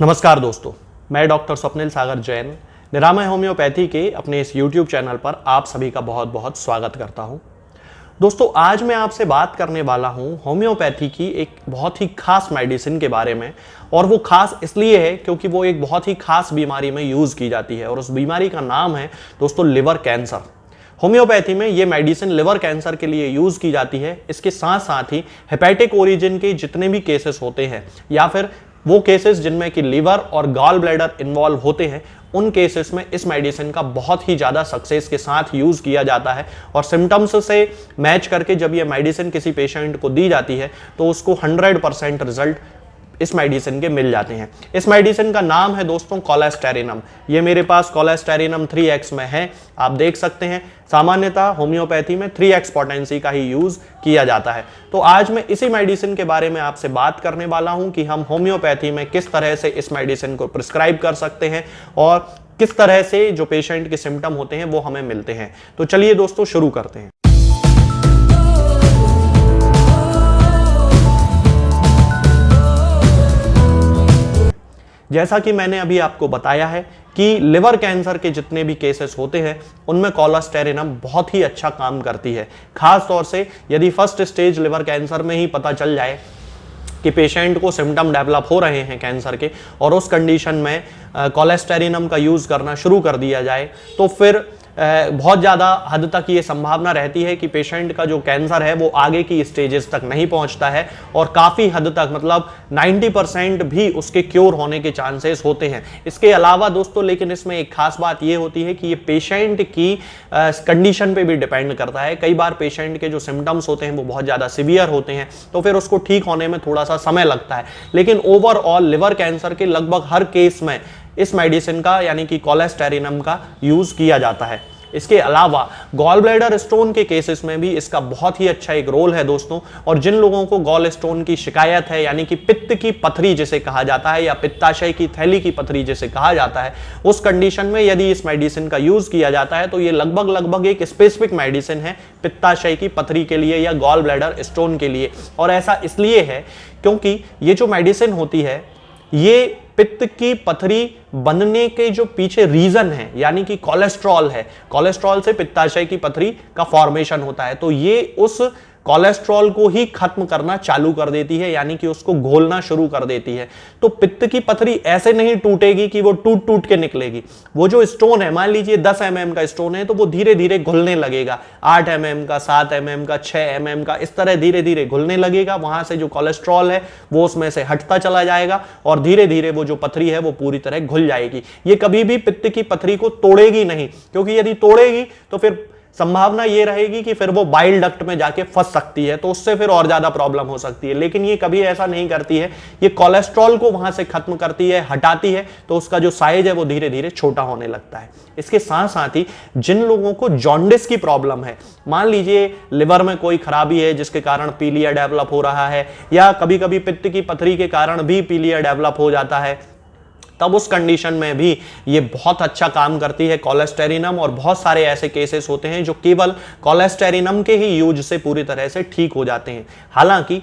नमस्कार दोस्तों, मैं डॉक्टर स्वप्निल सागर जैन निरामय होम्योपैथी के अपने इस YouTube चैनल पर आप सभी का बहुत बहुत स्वागत करता हूं। दोस्तों, आज मैं आपसे बात करने वाला हूं होम्योपैथी की एक बहुत ही खास मेडिसिन के बारे में। और वो खास इसलिए है क्योंकि वो एक बहुत ही खास बीमारी में यूज़ की जाती है और उस बीमारी का नाम है दोस्तों लिवर कैंसर। होम्योपैथी में ये मेडिसिन लिवर कैंसर के लिए यूज़ की जाती है। इसके साथ साथ ही हेपेटिक ओरिजिन के जितने भी केसेस होते हैं या फिर वो केसेस जिनमें कि लीवर और गॉल ब्लैडर इन्वॉल्व होते हैं, उन केसेस में इस मेडिसिन का बहुत ही ज़्यादा सक्सेस के साथ यूज़ किया जाता है। और सिम्टम्स से मैच करके जब ये मेडिसिन किसी पेशेंट को दी जाती है तो उसको 100% रिजल्ट इस मेडिसिन के मिल जाते हैं। इस मेडिसिन का नाम है दोस्तों कोलेस्टेरिनम। ये मेरे पास कोलेस्टेरिनम 3x में है, आप देख सकते हैं। सामान्यतः होम्योपैथी में 3x पोटेंसी का ही यूज किया जाता है। तो आज मैं इसी मेडिसिन के बारे में आपसे बात करने वाला हूं कि हम होम्योपैथी में किस तरह से इस मेडिसिन को प्रिस्क्राइब कर सकते हैं और किस तरह से जो पेशेंट के सिम्टम होते हैं वो हमें मिलते हैं। तो चलिए दोस्तों शुरू करते हैं। जैसा कि मैंने अभी आपको बताया है कि लिवर कैंसर के जितने भी केसेस होते हैं उनमें कोलेस्टेरिनम बहुत ही अच्छा काम करती है। खास तौर से यदि फर्स्ट स्टेज लिवर कैंसर में ही पता चल जाए कि पेशेंट को सिम्टम डेवलप हो रहे हैं कैंसर के और उस कंडीशन में कोलेस्टेरिनम का यूज़ करना शुरू कर दिया जाए तो फिर बहुत ज़्यादा हद तक ये संभावना रहती है कि पेशेंट का जो कैंसर है वो आगे की स्टेजेस तक नहीं पहुंचता है और काफ़ी हद तक मतलब 90% भी उसके क्योर होने के चांसेस होते हैं। इसके अलावा दोस्तों लेकिन इसमें एक खास बात ये होती है कि ये पेशेंट की कंडीशन पे भी डिपेंड करता है। कई बार पेशेंट के जो सिम्टम्स होते हैं वो बहुत ज़्यादा सीवियर होते हैं तो फिर उसको ठीक होने में थोड़ा सा समय लगता है। लेकिन ओवरऑल लिवर कैंसर के लगभग हर केस में इस मेडिसिन का यानी कि कोलेस्टेरिनम का यूज किया जाता है। इसके अलावा गॉल ब्लैडर स्टोन के केसेस में भी इसका बहुत ही अच्छा एक रोल है दोस्तों। और जिन लोगों को गॉल स्टोन की शिकायत है यानी कि पित्त की पथरी जिसे कहा जाता है या पित्ताशय की थैली की पथरी जिसे कहा जाता है, उस कंडीशन में यदि इस मेडिसिन का यूज किया जाता है तो ये लगभग एक स्पेसिफिक मेडिसिन है पित्ताशय की पथरी के लिए या गॉल ब्लैडर स्टोन के लिए। और ऐसा इसलिए है क्योंकि ये जो मेडिसिन होती है ये पित्त की पथरी बनने के जो पीछे रीजन है यानी कि कोलेस्ट्रॉल है, कोलेस्ट्रॉल से पित्ताशय की पथरी का फॉर्मेशन होता है। तो ये उस कोलेस्ट्रॉल को ही खत्म करना चालू कर देती है यानी कि उसको घोलना शुरू कर देती है। तो पित्त की पथरी ऐसे नहीं टूटेगी कि वो टूट टूट के निकलेगी। वो जो स्टोन है, मान लीजिए 10 mm का स्टोन है तो वो धीरे धीरे घुलने लगेगा। 8 mm का, 7 mm का, 6 mm का, इस तरह धीरे धीरे घुलने लगेगा। वहां से जो कोलेस्ट्रॉल है वो उसमें से हटता चला जाएगा और धीरे धीरे वो जो पथरी है वो पूरी तरह घुल जाएगी। ये कभी भी पित्त की पथरी को तोड़ेगी नहीं, क्योंकि यदि तोड़ेगी तो फिर संभावना ये रहेगी कि फिर वो बाइल डक्ट में जाके फंस सकती है तो उससे फिर और ज्यादा प्रॉब्लम हो सकती है। लेकिन ये कभी ऐसा नहीं करती है, ये कोलेस्ट्रॉल को वहां से खत्म करती है, हटाती है, तो उसका जो साइज है वो धीरे धीरे छोटा होने लगता है। इसके साथ साथ ही जिन लोगों को जॉन्डिस की प्रॉब्लम है, मान लीजिए लिवर में कोई खराबी है जिसके कारण पीलिया डेवलप हो रहा है या कभी कभी पित्त की पथरी के कारण भी पीलिया डेवलप हो जाता है, तब उस कंडीशन में भी ये बहुत अच्छा काम करती है कोलेस्टेरिनम। और बहुत सारे ऐसे केसेस होते हैं जो केवल कोलेस्टेरिनम के ही यूज से पूरी तरह से ठीक हो जाते हैं। हालांकि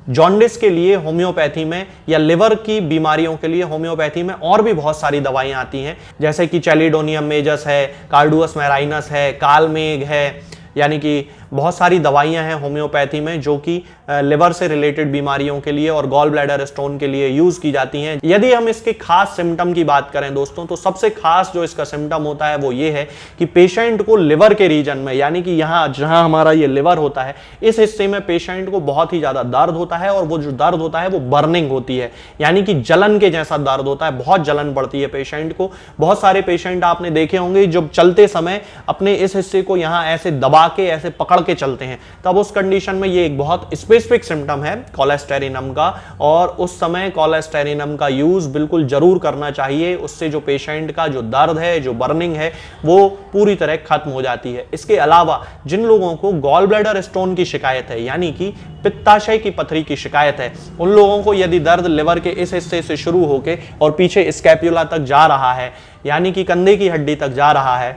जॉन्डिस के लिए होम्योपैथी में या लिवर की बीमारियों के लिए होम्योपैथी में और भी बहुत सारी दवाइयां आती हैं, जैसे कि चैलिडोनियम मेजस है, कार्डुअस मैराइनस है, कालमेघ है, यानी कि बहुत सारी दवाइयां हैं होम्योपैथी में जो कि लिवर से रिलेटेड बीमारियों के लिए और गॉल ब्लैडर स्टोन के लिए यूज की जाती हैं। यदि हम इसके खास सिम्टम की बात करें दोस्तों तो सबसे खास जो इसका सिम्टम होता है वो ये है कि पेशेंट को लिवर के रीजन में यानी कि यहाँ जहां हमारा ये लिवर होता है इस हिस्से में पेशेंट को बहुत ही ज्यादा दर्द होता है और वो जो दर्द होता है वो बर्निंग होती है, यानी कि जलन के जैसा दर्द होता है। बहुत जलन बढ़ती है पेशेंट को। बहुत सारे पेशेंट आपने देखे होंगे जब चलते समय अपने इस हिस्से को यहाँ ऐसे दबा के ऐसे पकड़ के चलते हैं, तब उस कंडीशन में ये एक बहुत स्पेसिफिक सिम्टम है कोलेस्टेरिनम का और उस समय कोलेस्टेरिनम का यूज बिल्कुल जरूर करना चाहिए। उससे जो पेशेंट का जो दर्द है, जो बर्निंग है, वो पूरी तरह खत्म हो जाती है। इसके अलावा जिन लोगों को गॉल ब्लैडर स्टोन की शिकायत है यानी कि पित्ताशय की पथरी की शिकायत है, उन लोगों को यदि दर्द लिवर के इस हिस्से से शुरू होकर और पीछे स्कैपुला तक जा रहा है यानी कि कंधे की हड्डी तक जा रहा है,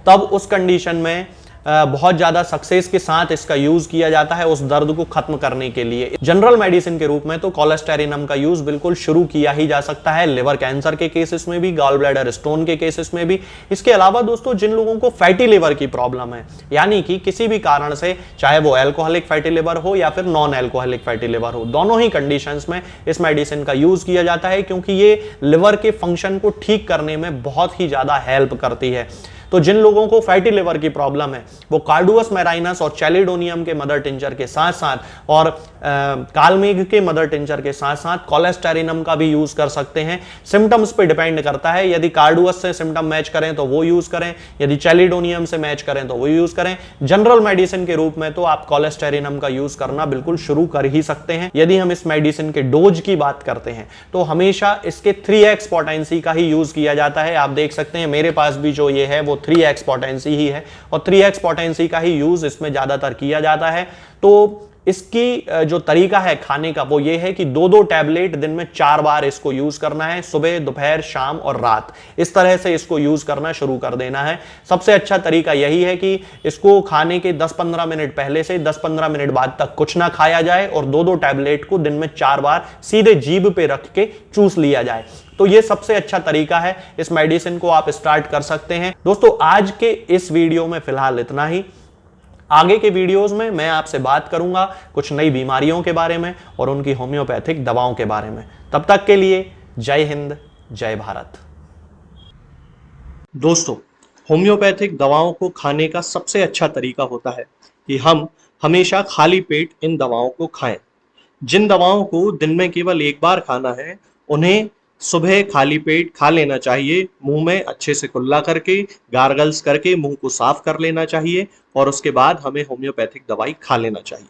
तब उस कंडीशन में बहुत ज़्यादा सक्सेस के साथ इसका यूज़ किया जाता है उस दर्द को खत्म करने के लिए। जनरल मेडिसिन के रूप में तो कोलेस्टेरिनम का यूज़ बिल्कुल शुरू किया ही जा सकता है, लिवर कैंसर के केसेस में भी, गॉल ब्लैडर स्टोन के केसेस में भी। इसके अलावा दोस्तों जिन लोगों को फैटी लिवर की प्रॉब्लम है, यानी कि किसी भी कारण से, चाहे वो एल्कोहलिक फैटी लिवर हो या फिर नॉन एल्कोहलिक फैटी लिवर हो, दोनों ही कंडीशंस में इस मेडिसिन का यूज़ किया जाता है, क्योंकि ये लिवर के फंक्शन को ठीक करने में बहुत ही ज़्यादा हेल्प करती है। तो जिन लोगों को फैटी लिवर की प्रॉब्लम है वो कार्डुअस मैराइनस और चैलिडोनियम के मदर टिंचर के साथ साथ और कालमेघ के मदर टिंचर के साथ साथ कोलेस्टेरिनम का भी यूज कर सकते हैं। सिम्टम्स पे डिपेंड करता है, यदि कार्डुअस से सिम्टम मैच करें तो वो यूज करें, यदि चैलिडोनियम से मैच करें तो वो यूज करें। जनरल मेडिसिन के रूप में तो आप कोलेस्टेरिनम का यूज करना बिल्कुल शुरू कर ही सकते हैं। यदि हम इस मेडिसिन के डोज की बात करते हैं तो हमेशा इसके 3x पोटेंसी का ही यूज किया जाता है। आप देख सकते हैं मेरे पास भी जो ये है वो 3x पोटेंसी ही है और 3x पोटेंसी का ही यूज इसमें ज्यादातर किया जाता है। तो इसकी जो तरीका है खाने का वो ये है कि 2-2 टैबलेट दिन में 4 बार इसको यूज करना है, सुबह, दोपहर, शाम और रात। इस तरह से इसको यूज करना शुरू कर देना है। सबसे अच्छा तरीका यही है कि इसको खाने के 10-15 मिनट पहले से 10-15 मिनट बाद तक कुछ ना खाया जाए और 2-2 टैबलेट को दिन में 4 बार सीधे जीभ पे रख के चूस लिया जाए। तो ये सबसे अच्छा तरीका है, इस मेडिसिन को आप स्टार्ट कर सकते हैं। दोस्तों आज के इस वीडियो में फिलहाल इतना ही। आगे के वीडियोस में मैं आपसे बात करूंगा कुछ नई बीमारियों के बारे में और उनकी होम्योपैथिक दवाओं के बारे में। तब तक के लिए जय हिंद, जय भारत। दोस्तों, होम्योपैथिक दवाओं को खाने का सबसे अच्छा तरीका होता है कि हम हमेशा खाली पेट इन दवाओं को खाएं। जिन दवाओं को दिन में केवल एक बार खाना है उन्हें सुबह खाली पेट खा लेना चाहिए, मुंह में अच्छे से कुल्ला करके, गार्गल्स करके मुंह को साफ कर लेना चाहिए और उसके बाद हमें होम्योपैथिक दवाई खा लेना चाहिए।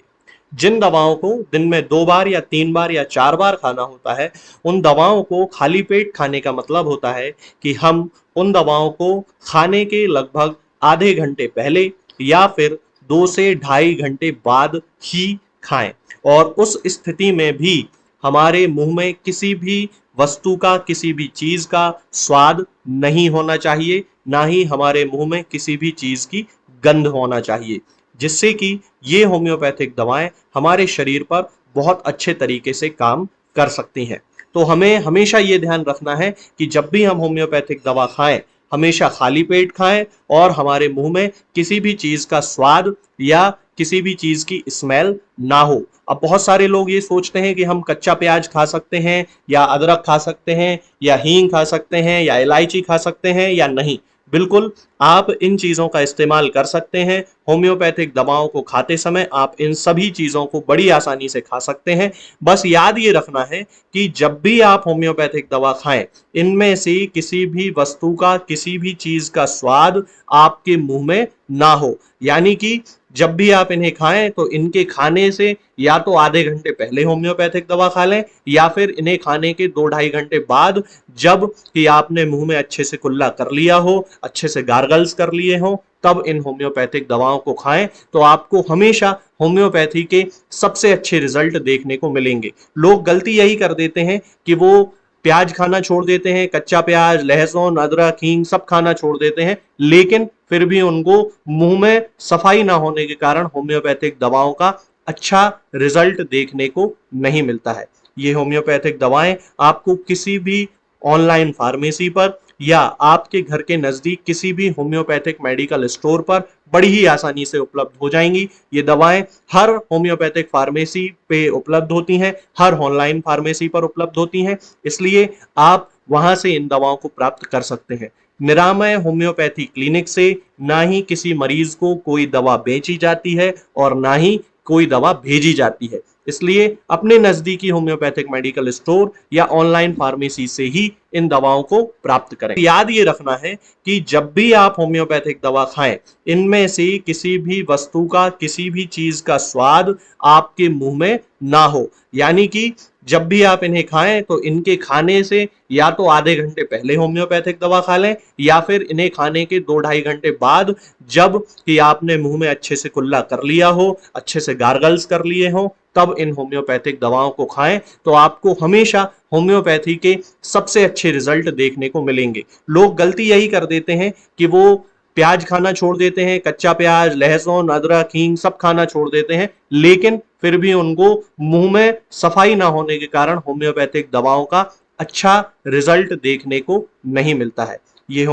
जिन दवाओं को दिन में 2 बार या 3 बार या 4 बार खाना होता है उन दवाओं को खाली पेट खाने का मतलब होता है कि हम उन दवाओं को खाने के लगभग आधे घंटे पहले या फिर 2 से ढाई घंटे बाद ही खाएं और उस स्थिति में भी हमारे मुंह में किसी भी वस्तु का, किसी भी चीज का स्वाद नहीं होना चाहिए, ना ही हमारे मुंह में किसी भी चीज की गंध होना चाहिए, जिससे कि ये होम्योपैथिक दवाएं हमारे शरीर पर बहुत अच्छे तरीके से काम कर सकती हैं। तो हमें हमेशा ये ध्यान रखना है कि जब भी हम होम्योपैथिक दवा खाएं हमेशा खाली पेट खाएं और हमारे मुंह में किसी भी चीज का स्वाद या किसी भी चीज की स्मेल ना हो। अब बहुत सारे लोग ये सोचते हैं कि हम कच्चा प्याज खा सकते हैं या अदरक खा सकते हैं या हींग खा सकते हैं या इलायची खा सकते हैं या नहीं। बिल्कुल आप इन चीजों का इस्तेमाल कर सकते हैं। होम्योपैथिक दवाओं को खाते समय आप इन सभी चीजों को बड़ी आसानी से खा सकते हैं। बस याद ये रखना है कि जब भी आप होम्योपैथिक दवा खाएं इनमें से किसी भी वस्तु का, किसी भी चीज का स्वाद आपके मुंह में ना हो। यानी कि जब भी आप इन्हें खाएं तो इनके खाने से या तो आधे घंटे पहले होम्योपैथिक दवा खा लें या फिर इन्हें खाने के 2-ढाई घंटे बाद, जब कि आपने मुंह में अच्छे से कुल्ला कर लिया हो, अच्छे से गार्गल्स कर लिए हो, तब इन होम्योपैथिक दवाओं को खाएं तो आपको हमेशा होम्योपैथी के सबसे अच्छे रिजल्ट देखने को मिलेंगे। लोग गलती यही कर देते हैं कि वो प्याज खाना छोड़ देते हैं, कच्चा प्याज, लहसुन, अदरक, हींग सब खाना छोड़ देते हैं, लेकिन फिर भी उनको मुंह में सफाई ना होने के कारण होम्योपैथिक दवाओं का अच्छा रिजल्ट देखने को नहीं मिलता है। ये होम्योपैथिक दवाएं आपको किसी भी ऑनलाइन फार्मेसी पर या आपके घर के नजदीक किसी भी होम्योपैथिक मेडिकल स्टोर पर बड़ी ही आसानी से उपलब्ध हो जाएंगी। ये दवाएं हर होम्योपैथिक फार्मेसी पे उपलब्ध होती हैं, हर ऑनलाइन फार्मेसी पर उपलब्ध होती हैं, इसलिए आप वहां से इन दवाओं को प्राप्त कर सकते हैं। निरामय होम्योपैथी क्लिनिक से ना ही किसी मरीज को कोई दवा बेची जाती है और ना ही कोई दवा भेजी जाती है, इसलिए अपने नजदीकी होम्योपैथिक मेडिकल स्टोर या ऑनलाइन फार्मेसी से ही इन दवाओं को प्राप्त करें। याद ये रखना है कि जब भी आप होम्योपैथिक दवा खाएं इनमें से किसी भी वस्तु का, किसी भी चीज का स्वाद आपके मुंह में ना हो। यानी कि जब भी आप इन्हें खाएं तो इनके खाने से या तो आधे घंटे पहले होम्योपैथिक दवा खा लें या फिर इन्हें खाने के 2-ढाई घंटे बाद, जब कि आपने मुंह में अच्छे से कुल्ला कर लिया हो, अच्छे से गार्गल्स कर लिए हो, तब इन होम्योपैथिक दवाओं को खाएं तो आपको हमेशा होम्योपैथी के सबसे अच्छे रिजल्ट देखने को मिलेंगे। लोग गलती यही कर देते हैं कि वो प्याज खाना छोड़ देते हैं, कच्चा प्याज, लहसुन, अदरक, हींग सब खाना छोड़ देते हैं, लेकिन फिर भी उनको मुंह में सफाई ना होने के कारण होम्योपैथिक दवाओं का अच्छा रिजल्ट देखने को नहीं मिलता है। ये